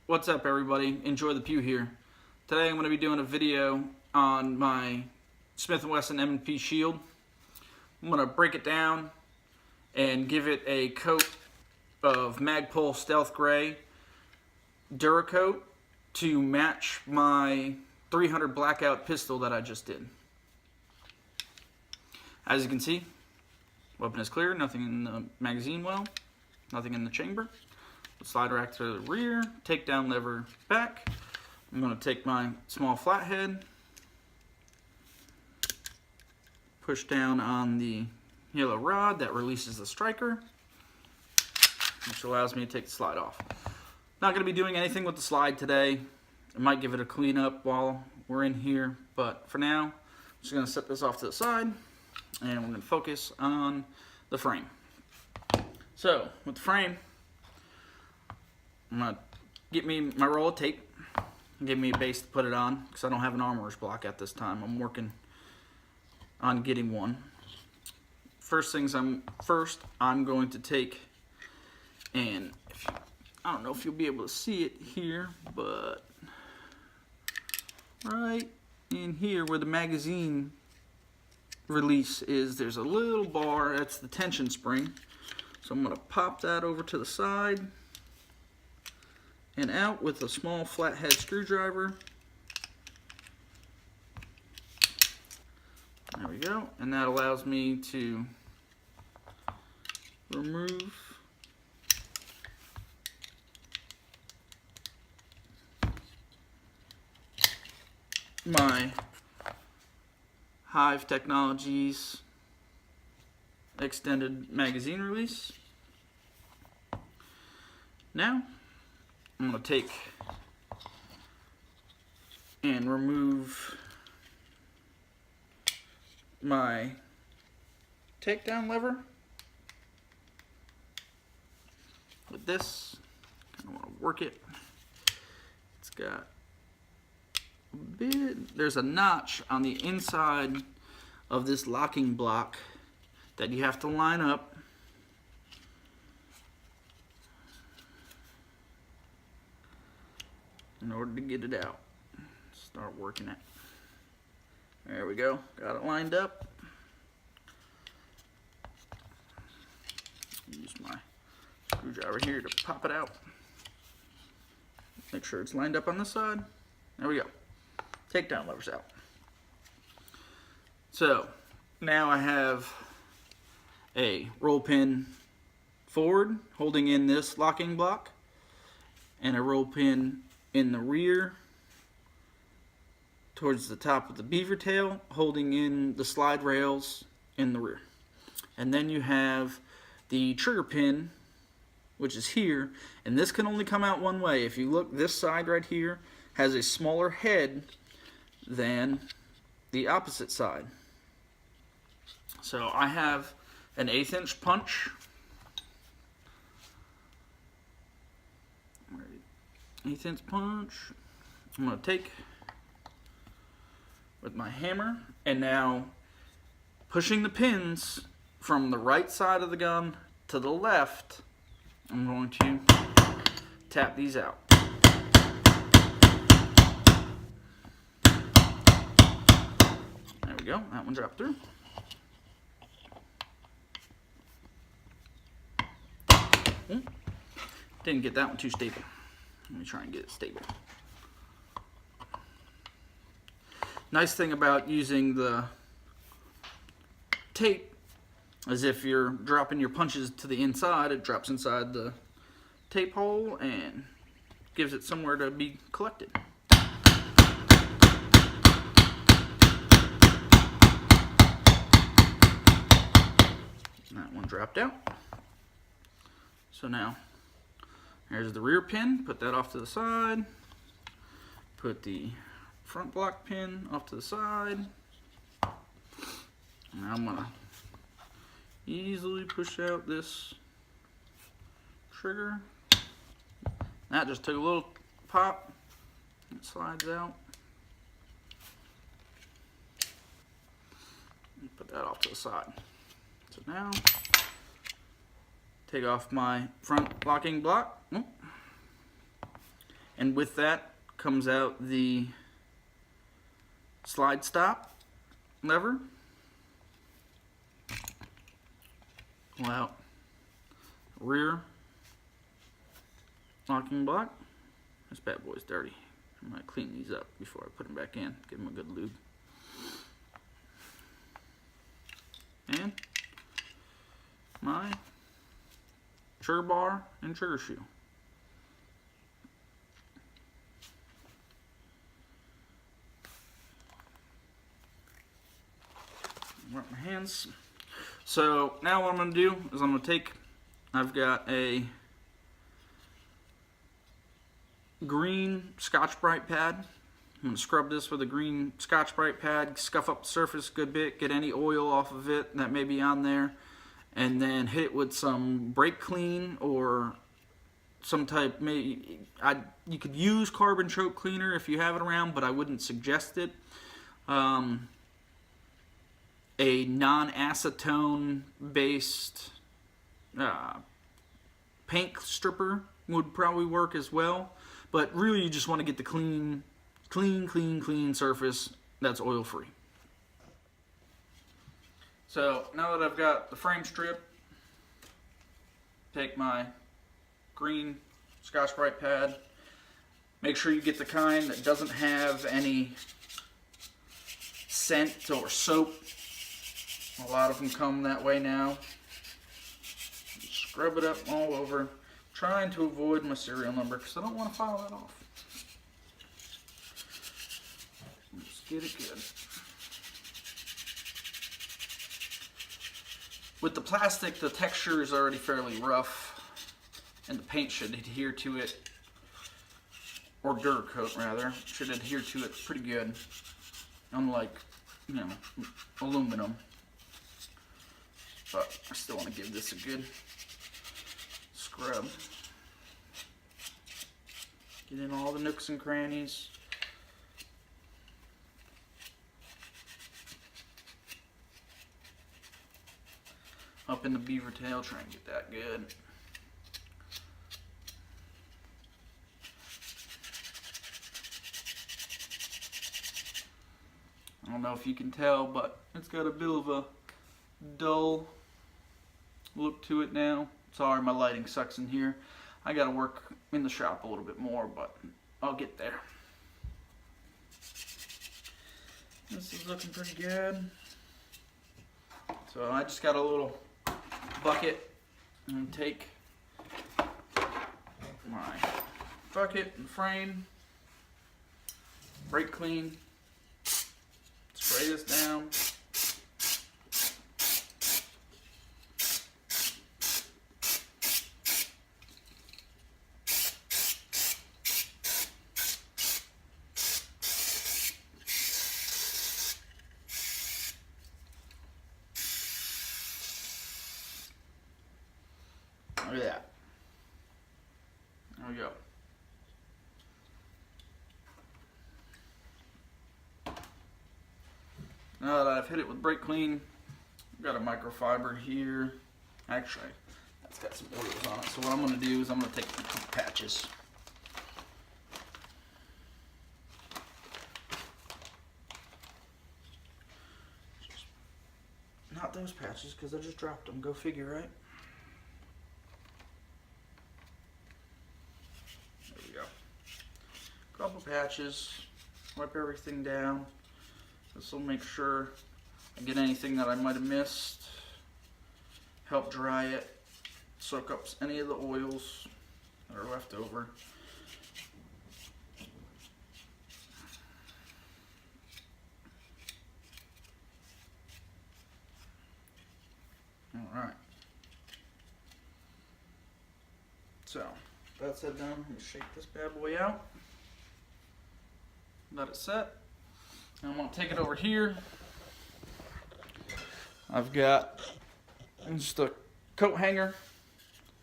What's up, everybody? Enjoy the Pew here. Today I'm going to be doing a video on my Smith & Wesson M&P shield. I'm going to break it down and give it a coat of Magpul Stealth Grey Duracoat to match my 300 blackout pistol that I just did. As you can see, weapon is clear, nothing in the magazine well, nothing in the chamber. Slide rack to the rear, takedown lever back. I'm going to take my small flathead, push down on the yellow rod that releases the striker, which allows me to take the slide off. Not going to be doing anything with the slide today. I might give it a clean up while we're in here, but for now, I'm just going to set this off to the side and we're going to focus on the frame. So, with the frame, I'm going to get me my roll of tape and give me a base to put it on because I don't have an armorer's block at this time. I'm working on getting one. First, I'm going to take, and I don't know if you'll be able to see it here, but right in here where the magazine release is, there's a little bar. That's the tension spring. So I'm going to pop that over to the side and out with a small flathead screwdriver. There we go. And that allows me to remove my Hive Technologies extended magazine release. Now I'm going to take and remove my takedown lever with this. I want to work it. It's got a bit, there's a notch on the inside of this locking block that you have to line up in order to get it out. Start working it. There we go. Got it lined up. Use my screwdriver here to pop it out. Make sure it's lined up on this side. There we go. Takedown lever's out. So now I have a roll pin forward holding in this locking block and a roll pin in the rear towards the top of the beaver tail holding in the slide rails in the rear. And then you have the trigger pin, which is here, and this can only come out one way. If you look, this side right here has a smaller head than the opposite side. So I have an 1/8 inch punch. 1/8 inch punch. I'm going to take with my hammer and now pushing the pins from the right side of the gun to the left. I'm going to tap these out. There we go. That one dropped through. Didn't get that one too stable. Let me try and get it stable. Nice thing about using the tape is if you're dropping your punches to the inside, it drops inside the tape hole and gives it somewhere to be collected. That one dropped out. So now there's the rear pin, put that off to the side. Put the front block pin off to the side. Now I'm going to easily push out this trigger. That just took a little pop. It slides out. Put that off to the side. So now take off my front locking block And with that comes out the slide stop lever. Pull out rear locking block. This bad boy's dirty. I might clean these up before I put them back in. Give them a good lube. And my trigger bar and trigger shoe. Wipe my hands. So now what I'm going to do is I'm going to take, I've got a green Scotch-Brite pad. I'm going to scrub this with a green Scotch-Brite pad, scuff up the surface a good bit, get any oil off of it that may be on there, and then hit it with some brake clean or some type, maybe you could use carbon choke cleaner if you have it around, but I wouldn't suggest it. A non-acetone based paint stripper would probably work as well, but really you just want to get the clean surface that's oil free. So now that I've got the frame strip, take my green Scotch-Brite pad. Make sure you get the kind that doesn't have any scent or soap. A lot of them come that way now. Scrub it up all over. Trying to avoid my serial number because I don't want to file that off. Just get it good. With the plastic, the texture is already fairly rough, and the paint should adhere to it, or Duracoat rather, should adhere to it pretty good. Unlike, you know, aluminum. But I still want to give this a good scrub. Get in all the nooks and crannies. Up in the beaver tail, try and get that good. I don't know if you can tell, but it's got a bit of a dull look to it now. Sorry, my lighting sucks in here. I gotta work in the shop a little bit more, but I'll get there. This is looking pretty good. So I just got a little bucket and take my bucket and frame, brake clean, spray this down. Look at that. There we go. Now that I've hit it with brake clean, I've got a microfiber here. Actually, that's got some oils on it. So what I'm going to do is I'm going to take a couple patches. Not those patches, because I just dropped them. Go figure, right? There we go. Couple patches. Wipe everything down. This will make sure I get anything that I might have missed. Help dry it. Soak up any of the oils that are left over. Alright. So, that's it done. Let me shake this bad boy out. Let it set. And I'm going to take it over here. I've got just a coat hanger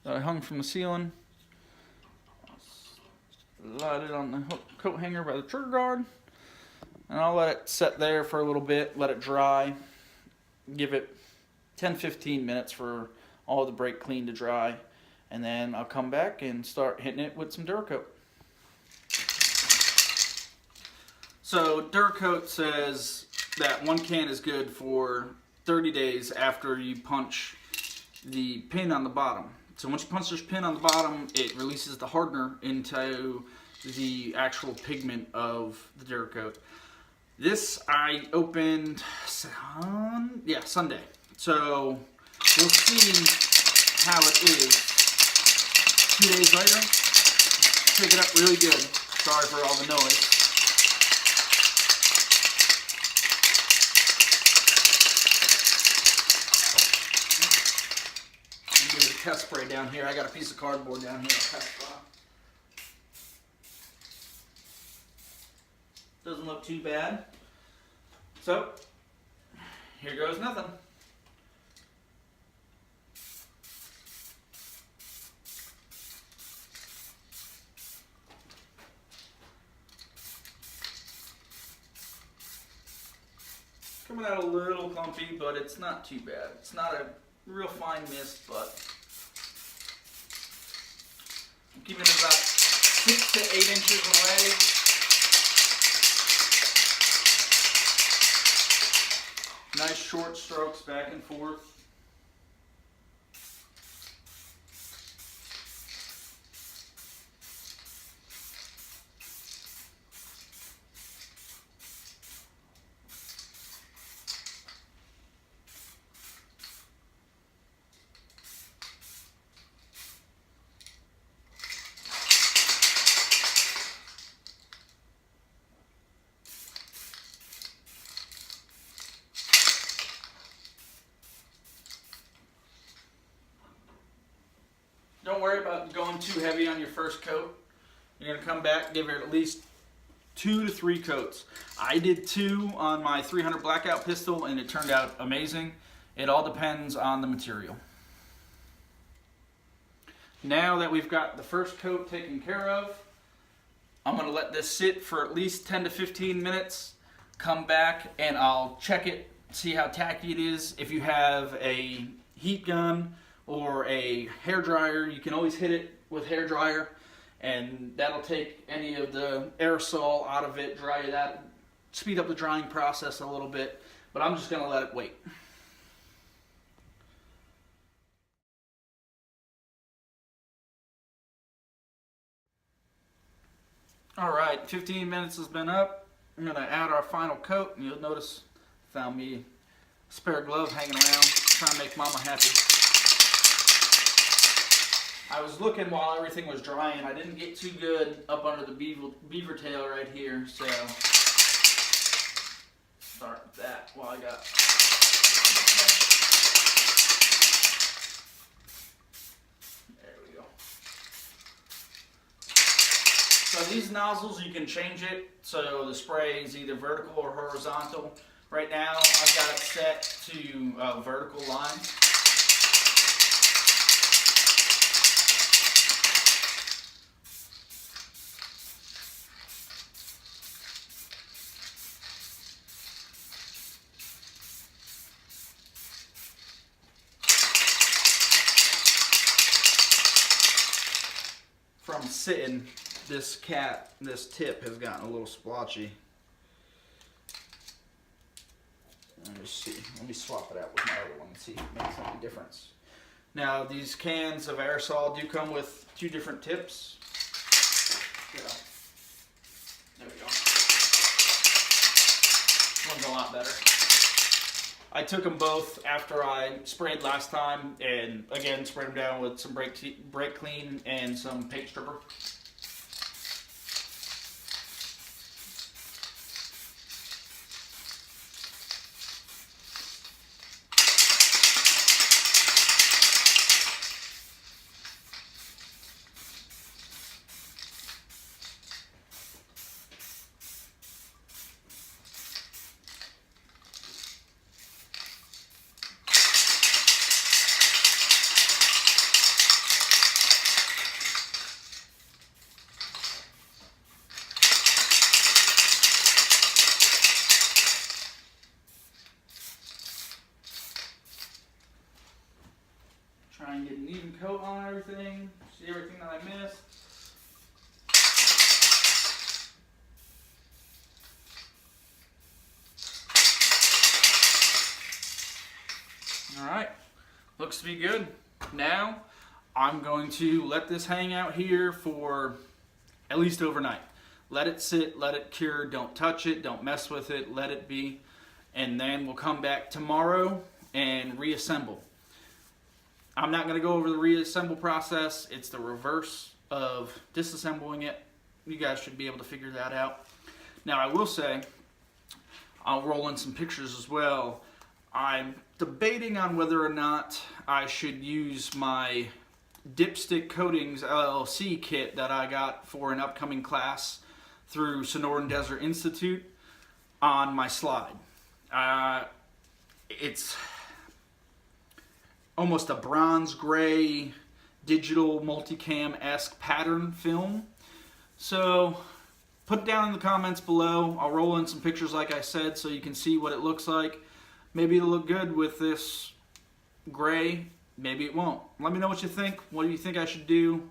that I hung from the ceiling. Light it on the coat hanger by the trigger guard. And I'll let it set there for a little bit, let it dry. Give it 10-15 minutes for all the brake clean to dry. And then I'll come back and start hitting it with some Duracoat. So Duracoat says that one can is good for 30 days after you punch the pin on the bottom. So once you punch this pin on the bottom, it releases the hardener into the actual pigment of the Duracoat. This I opened Sunday. So we'll see how it is 2 days later. Pick it up really good. Sorry for all the noise. I'm doing a test spray down here. I got a piece of cardboard down here. Test spray. Doesn't look too bad. So, here goes nothing. Coming out a little clumpy, but it's not too bad. It's not a real fine mist, but I'm keeping it about 6 to 8 inches away. Nice short strokes back and forth. Don't worry about going too heavy on your first coat. You're going to come back, give it at least 2 to 3 coats. I did 2 on my 300 Blackout pistol and it turned out amazing. It all depends on the material. Now that we've got the first coat taken care of, I'm going to let this sit for at least 10 to 15 minutes. Come back and I'll check it, see how tacky it is. If you have a heat gun or a hair dryer, you can always hit it with hair dryer and that'll take any of the aerosol out of it, dry it out, speed up the drying process a little bit, but I'm just going to let it wait. Alright, 15 minutes has been up. I'm going to add our final coat and you'll notice I found me a spare glove hanging around, trying to make Mama happy. I was looking while everything was drying. I didn't get too good up under the beaver tail right here, so start with that while I got. There we go. So these nozzles, you can change it so the spray is either vertical or horizontal. Right now, I've got it set to vertical line. From sitting, this tip has gotten a little splotchy. Let me see. Let me swap it out with my other one and see if it makes any difference. Now, these cans of aerosol do come with 2 different tips. There we go. This one's a lot better. I took them both after I sprayed last time, and again sprayed them down with some brake clean and some paint stripper. Try and get an even coat on everything. See everything that I missed. All right, looks to be good. Now, I'm going to let this hang out here for at least overnight. Let it sit, let it cure, don't touch it, don't mess with it, let it be. And then we'll come back tomorrow and reassemble. I'm not going to go over the reassemble process. It's the reverse of disassembling it. You guys should be able to figure that out. Now I will say, I'll roll in some pictures as well. I'm debating on whether or not I should use my Dipstick Coatings LLC kit that I got for an upcoming class through Sonoran Desert Institute on my slide. It's almost a bronze gray digital multicam-esque pattern film. So put it down in the comments below. I'll roll in some pictures like I said so you can see what it looks like. Maybe it'll look good with this gray, maybe it won't. Let me know what you think. What do you think I should do?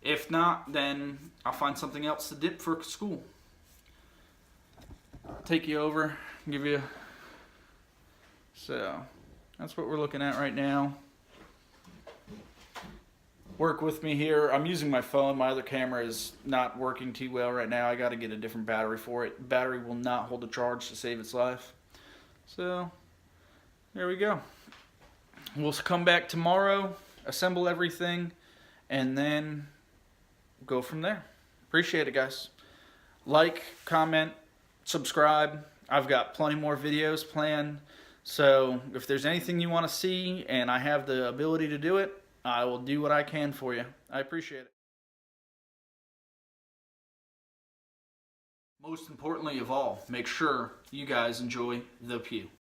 If not, then I'll find something else to dip for school. I'll take you over, give you... So, that's what we're looking at right now. Work with me here. I'm using my phone. My other camera is not working too well right now. I got to get a different battery for it. The battery will not hold a charge to save its life. So, there we go. We'll come back tomorrow, assemble everything, and then go from there. Appreciate it, guys. Like, comment, subscribe. I've got plenty more videos planned. So if there's anything you want to see and I have the ability to do it, I will do what I can for you. I appreciate it. Most importantly of all, make sure you guys enjoy the pew.